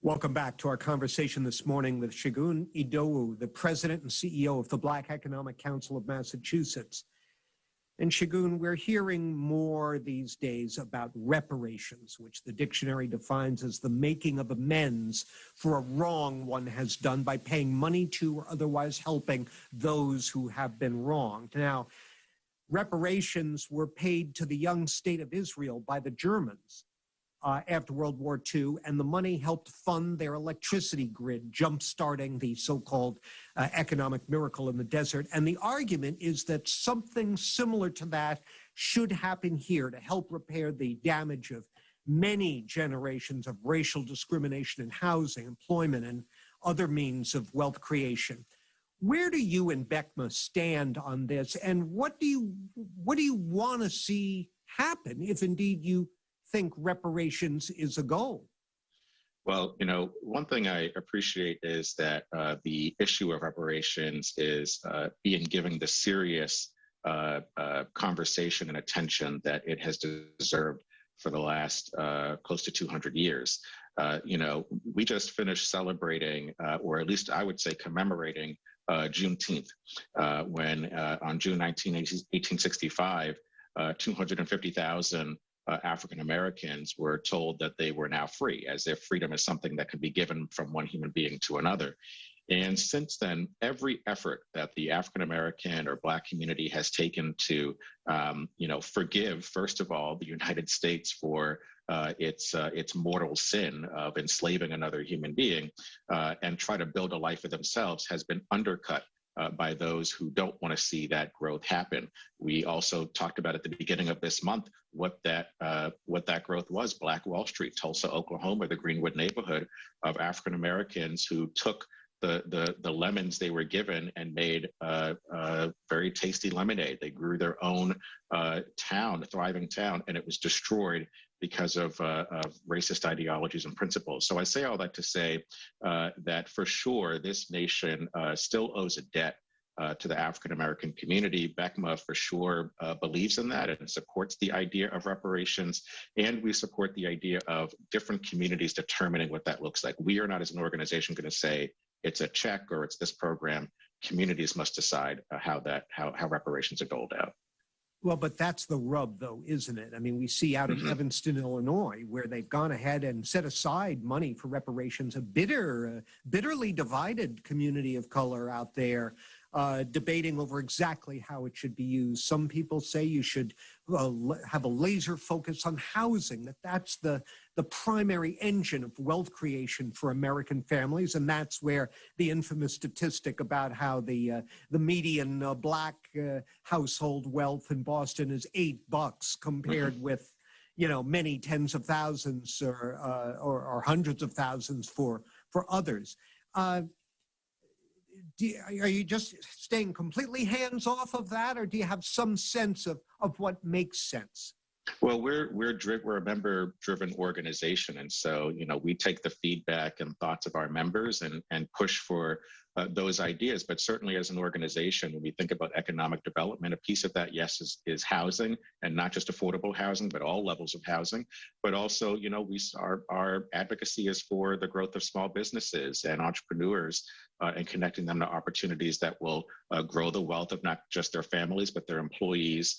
Welcome back to our conversation this morning with Segun Idowu, the president and CEO of the Black Economic Council of Massachusetts. And Segun, we're hearing more these days about reparations, which the dictionary defines as the making of amends for a wrong one has done by paying money to or otherwise helping those who have been wronged. Now, reparations were paid to the young state of Israel by the Germans after World War II, and the money helped fund their electricity grid, jump-starting the so-called economic miracle in the desert. And the argument is that something similar to that should happen here to help repair the damage of many generations of racial discrimination in housing, employment, and other means of wealth creation. Where do you and BECMA stand on this, and what do you want to see happen if indeed you think reparations is a goal? Well, one thing I appreciate is that the issue of reparations is being given the serious conversation and attention that it has deserved for the last close to 200 years. We just finished celebrating, or at least I would say commemorating, Juneteenth, when on June 19, 1865, 250,000 African Americans were told that they were now free, as if freedom is something that can be given from one human being to another. And since then, every effort that the African American or Black community has taken to, forgive, first of all, the United States for its mortal sin of enslaving another human being, and try to build a life for themselves, has been undercut by those who don't want to see that growth happen. We also talked about at the beginning of this month what that growth was. Black Wall Street, Tulsa, Oklahoma, the Greenwood neighborhood of African Americans who took the lemons they were given and made very tasty lemonade. They grew their own town, a thriving town, and it was destroyed because of racist ideologies and principles. So I say all that to say that for sure, this nation still owes a debt to the African American community. BECMA for sure believes in that and supports the idea of reparations. And we support the idea of different communities determining what that looks like. We are not as an organization going to say it's a check or it's this program. Communities must decide how reparations are doled out. Well, but that's the rub, though, isn't it? I mean, we see out in Evanston, Illinois, where they've gone ahead and set aside money for reparations, a bitterly divided community of color out there debating over exactly how it should be used. Some people say you should have a laser focus on housing, that's the primary engine of wealth creation for American families. And that's where the infamous statistic about how the median Black household wealth in Boston is $8 compared with, many tens of thousands or hundreds of thousands for others. Are you just staying completely hands off of that, or do you have some sense of what makes sense? Well, we're a member-driven organization, and so we take the feedback and thoughts of our members and push for those ideas. But certainly, as an organization, when we think about economic development, a piece of that, yes, is housing, and not just affordable housing, but all levels of housing. But also, our advocacy is for the growth of small businesses and entrepreneurs, and connecting them to opportunities that will grow the wealth of not just their families, but their employees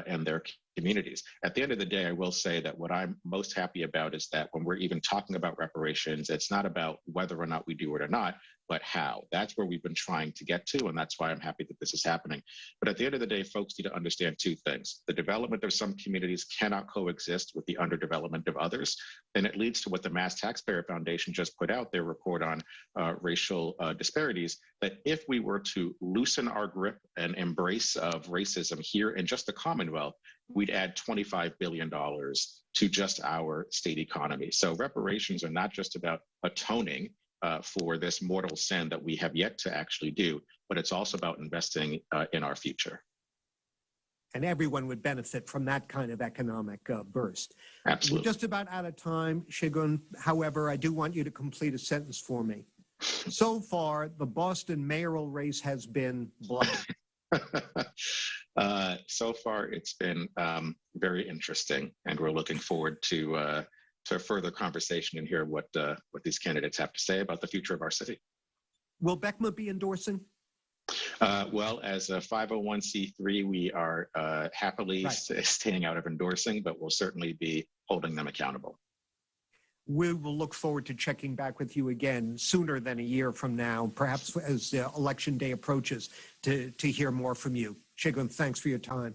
and their communities. At the end of the day, I will say that what I'm most happy about is that when we're even talking about reparations, it's not about whether or not we do it or not, but how. That's where we've been trying to get to, and that's why I'm happy that this is happening. But at the end of the day, folks need to understand two things. The development of some communities cannot coexist with the underdevelopment of others, and it leads to what the Mass Taxpayer Foundation just put out, their report on racial disparities, that if we were to loosen our grip and embrace of racism here in just the Commonwealth, we'd add $25 billion to just our state economy. So reparations are not just about atoning for this mortal sin that we have yet to actually do, but it's also about investing in our future. And everyone would benefit from that kind of economic burst. Absolutely. We're just about out of time, Segun. However, I do want you to complete a sentence for me. So far, the Boston mayoral race has been blank. So far, it's been very interesting, and we're looking forward to further conversation and hear what these candidates have to say about the future of our city. Will BECMA be endorsing? Well, as a 501c3, we are happily staying out of endorsing, but we'll certainly be holding them accountable. We will look forward to checking back with you again sooner than a year from now, perhaps as election day approaches, to hear more from you. Segun, thanks for your time.